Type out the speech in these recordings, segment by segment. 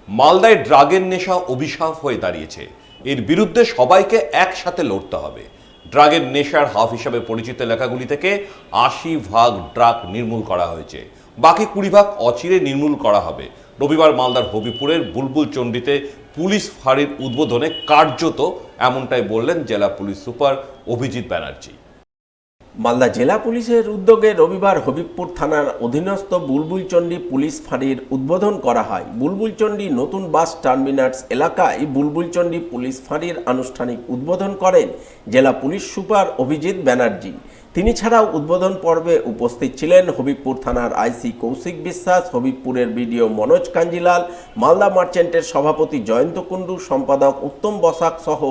মালদায় ড্রাগের নেশা অভিশাপ হয়ে দাঁড়িয়েছে। এর বিরুদ্ধে সবাইকে একসাথে লড়তে হবে। ড্রাগের নেশার হাব হিসাবে পরিচিত এলাকাগুলি থেকে ৮০% ড্রাগ নির্মূল করা হয়েছে, বাকি ২০% অচিরে নির্মূল করা হবে। রবিবার মালদার হবিপুরের বুলবুল চণ্ডীতে পুলিশ ফাঁড়ির উদ্বোধনে কার্যত এমনটাই বললেন জেলা পুলিশ সুপার অভিজিৎ ব্যানার্জি। মালদা জেলা পুলিশের উদ্যোগে রবিবার হবিবপুর থানার অধীনস্থ বুলবুলচণ্ডী পুলিশ ফাঁড়ির উদ্বোধন করা হয়। বুলবুলচণ্ডী নতুন বাস টার্মিনাস এলাকায় বুলবুলচণ্ডী পুলিশ ফাঁড়ির আনুষ্ঠানিক উদ্বোধন করেন জেলা পুলিশ সুপার অভিজিৎ ব্যানার্জি। তিনি ছাড়াও উদ্বোধন পর্বে উপস্থিত ছিলেন হবিবপুর থানার আইসি কৌশিক বিশ্বাস, হবিবপুরের বিডিও মনোজ কাঞ্জিলাল, মালদা মার্চেন্টের সভাপতি জয়ন্ত কুণ্ডু, সম্পাদক উত্তম বসাক সহ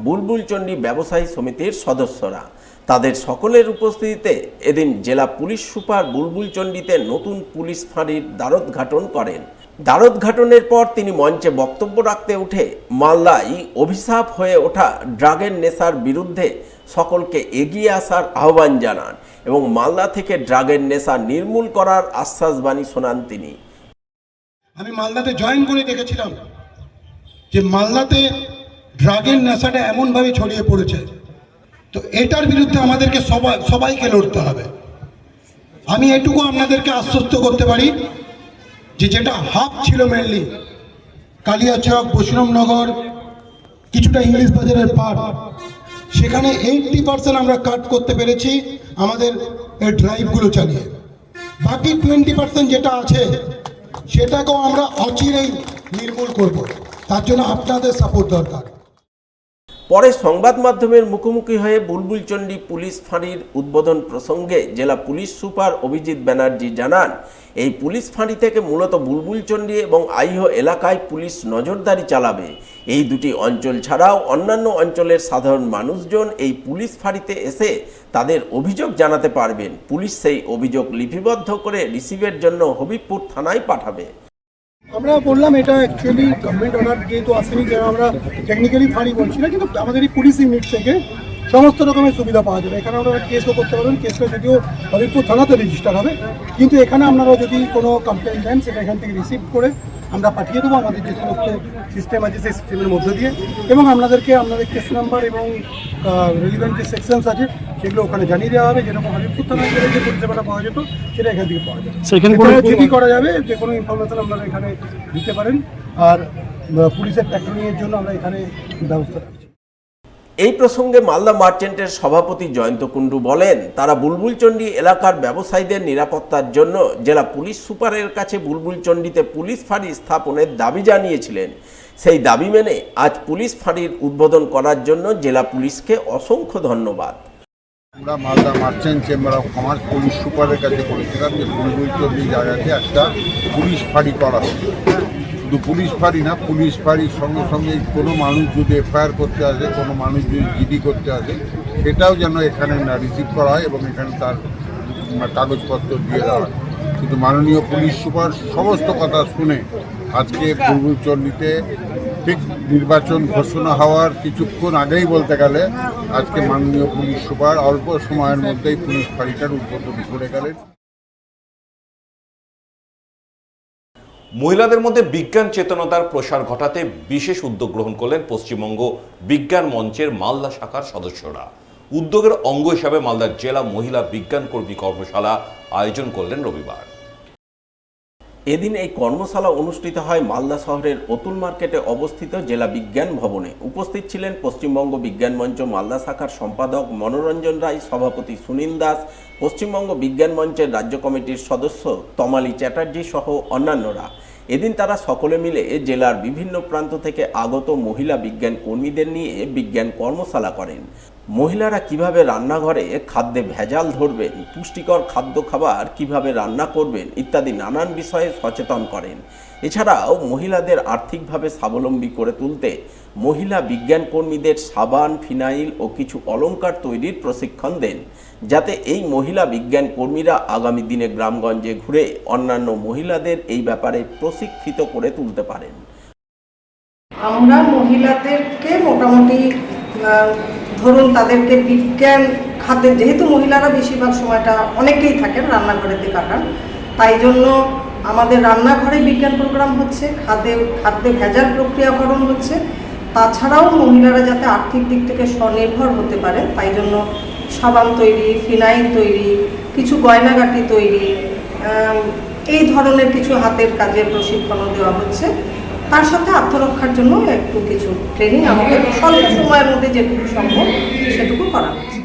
বুলবুলচণ্ডী ব্যবসায়ী সমিতির সদস্যরা। তাদের সকলের উপস্থিতিতে এদিন জেলা পুলিশ সুপার বুলবুলচণ্ডীতে নতুন পুলিশ ফাঁড়ির দ্বারোদ্ঘাটন করেন। দ্বারোদ্ঘাটনের পর তিনি মঞ্চে বক্তব্য রাখতে উঠে মালদায় অভিশাপ হয়ে ওঠা ড্রাগের নেশার বিরুদ্ধে সকলকে এগিয়ে আসার আহ্বান জানান এবং মালদা থেকে ড্রাগের নেশা নির্মূল করার আশ্বাসবাণী শোনান তিনি। আমি মালদাতে জয়েন করে দেখেছিলাম যে মালদাতে ড্রাগের নেশাটা এমনভাবে ছড়িয়ে পড়েছে, তো এটার বিরুদ্ধে আমাদেরকে সবাইকে লড়তে হবে। আমি এটুকু আপনাদেরকে আশ্বস্ত করতে পারি যে যেটা হাব ছিল মেনলি কালিয়াচক, বৈষ্ণবনগর, কিছুটা ইংলিশ বাজারের পার্ট, সেখানে 80% আমরা কাট করতে পেরেছি আমাদের এই ড্রাইভগুলো চালিয়ে। বাকি 20% যেটা আছে সেটাকেও আমরা অচিরেই নির্মূল করব। তার জন্য আপনাদের সাপোর্ট দরকার। পরে সংবাদ মাধ্যমের মুখোমুখি হয়ে বুলবুলচণ্ডী পুলিশ ফাঁড়ির উদ্বোধন প্রসঙ্গে জেলা পুলিশ সুপার অভিজিৎ ব্যানার্জি জানান, এই পুলিশ ফাঁড়ি থেকে মূলত বুলবুলচণ্ডী এবং আইহো এলাকায় পুলিশ নজরদারি চালাবে। এই দুটি অঞ্চল ছাড়াও অন্যান্য অঞ্চলের সাধারণ মানুষজন এই পুলিশ ফাঁড়িতে এসে তাদের অভিযোগ জানাতে পারবেন। পুলিশ সেই অভিযোগ লিপিবদ্ধ করে রিসিভের জন্য হবিবপুর থানায় পাঠাবে। আমরা বললাম এটা অ্যাকচুয়ালি গভর্নমেন্ট অর্ডার যেহেতু আসেনি, যে আমরা টেকনিক্যালি ফাঁড়ি বলছি না, কিন্তু আমাদের এই পুলিশ ইউনিট থেকে সমস্ত রকমের সুবিধা পাওয়া যাবে। এখানে আপনারা কেসও করতে পারবেন, কেসটা যদিও হবিবপুর থানাতে রেজিস্টার হবে, কিন্তু এখানে আপনারা যদি কোনো কমপ্লেন দেন সেটা এখান থেকে রিসিভ করে আমরা পাঠিয়ে দেবো আমাদের যে সমস্ত সিস্টেম আছে সেই সিস্টেমের মধ্য দিয়ে, এবং আপনাদের কেস নাম্বার এবং রেলিভেন্ট যে সেকশনস আছে সেগুলো ওখানে জানিয়ে দেওয়া হবে। যেরকম হবিবপুর থানায় যে পরিষেবাটা পাওয়া যেত সেটা এখান থেকে পাওয়া যাবে। সেখানে যেটি করা যাবে, যে কোনো ইনফরমেশন আপনারা এখানে দিতে পারেন। আর পুলিশের প্যাট্রোলিংয়ের জন্য আমরা এখানে ব্যবস্থা রাখছি। এই প্রসঙ্গে মালদা মার্চেন্টের সভাপতি জয়ন্ত কুণ্ডু বলেন, তারা বুলবুলচণ্ডী এলাকার ব্যবসায়ীদের নিরাপত্তার জন্য জেলা পুলিশ সুপারের কাছে বুলবুলচণ্ডীতে পুলিশ ফাঁড়ি স্থাপনের দাবি জানিয়েছিলেন। সেই দাবি মেনে আজ পুলিশ ফাঁড়ির উদ্বোধন করার জন্য জেলা পুলিশকে অসংখ্য ধন্যবাদ। আমরা Malda merchant chamber of commerce police সুপারের কাছে বলেছিলাম যে বুলবুলচণ্ডী জায়গাতে একটা পুলিশ ফাঁড়ি করা হবে। শুধু পুলিশ ফাঁড়ি না, পুলিশ ফাঁড়ির সঙ্গে সঙ্গে কোনো মানুষ যদি এফআইআর করতে আসে, কোনো মানুষ যদি জিডি করতে আসে, সেটাও যেন এখানে না রিসিভ করা হয় এবং এখানে তার কাগজপত্র দিয়ে দেওয়া হয়। কিন্তু মাননীয় পুলিশ সুপার সমস্ত কথা শুনে আজকে বুলবুলচণ্ডীতে ঠিক নির্বাচন ঘোষণা হওয়ার কিছুক্ষণ আগেই বলতে গেলে আজকে মাননীয় পুলিশ সুপার অল্প সময়ের মধ্যেই পুলিশ ফাঁড়িটার উদ্বোধন করে গেলেন। মহিলাদের মধ্যে বিজ্ঞান চেতনতার প্রসার ঘটাতে বিশেষ উদ্যোগ গ্রহণ করলেন পশ্চিমবঙ্গ বিজ্ঞান মঞ্চের মালদা শাখার সদস্যরা। উদ্যোগের অঙ্গ হিসাবে মালদার জেলা মহিলা বিজ্ঞান কর্মী কর্মশালা আয়োজন করলেন রবিবার। এদিন এই কর্মশালা অনুষ্ঠিত হয় মালদা শহরের অতুল মার্কেটে অবস্থিত জেলা বিজ্ঞান ভবনে। উপস্থিত ছিলেন পশ্চিমবঙ্গ বিজ্ঞান মঞ্চ মালদা শাখার সম্পাদক মনোরঞ্জন রায়, সভাপতি সুনীল দাস, পশ্চিমবঙ্গ বিজ্ঞান মঞ্চের রাজ্য কমিটির সদস্য তমালী চ্যাটার্জি সহ অন্যান্যরা। এদিন তারা সকলে মিলে জেলার বিভিন্ন প্রান্ত থেকে আগত মহিলা বিজ্ঞান কর্মীদের নিয়ে বিজ্ঞান কর্মশালা করেন। মহিলারা কিভাবে রান্নাঘরে খাদ্যে ভেজাল ধরবেন, পুষ্টিকর খাদ্য খাবার কিভাবে রান্না করবেন ইত্যাদি নানান বিষয়ে সচেতন করেন। এছাড়াও মহিলাদের আর্থিকভাবে স্বাবলম্বী করে তুলতে মহিলা বিজ্ঞান কর্মীদের সাবান, ফিনাইল ও কিছু অলংকার তৈরির প্রশিক্ষণ দেন, যাতে এই মহিলা বিজ্ঞান কর্মীরা আগামী দিনে গ্রামগঞ্জে ঘুরে অন্যান্য মহিলাদের এই ব্যাপারে প্রশিক্ষিত করে তুলতে পারেন। আমরা মহিলাদেরকে মোটামুটি ধরুন তাদেরকে বিজ্ঞান খাদ্যে, যেহেতু মহিলারা বেশিরভাগ সময়টা অনেকেই থাকেন রান্নাঘরেতে কাটান, তাই জন্য আমাদের রান্নাঘরে বিজ্ঞান প্রোগ্রাম হচ্ছে, খাদ্যে ভেজাল প্রক্রিয়াকরণ হচ্ছে। তাছাড়াও মহিলারা যাতে আর্থিক দিক থেকে স্বনির্ভর হতে পারে তাই জন্য সাবান তৈরি, ফিনাইল তৈরি, কিছু গয়নাগাটি তৈরি, এই ধরনের কিছু হাতের কাজের প্রশিক্ষণও দেওয়া হচ্ছে। তার সাথে আত্মরক্ষার জন্য একটু কিছু ট্রেনিং আমাদের স্বল্প সময়ের মধ্যে যেটুকু সম্ভব সেটুকু করা হচ্ছে।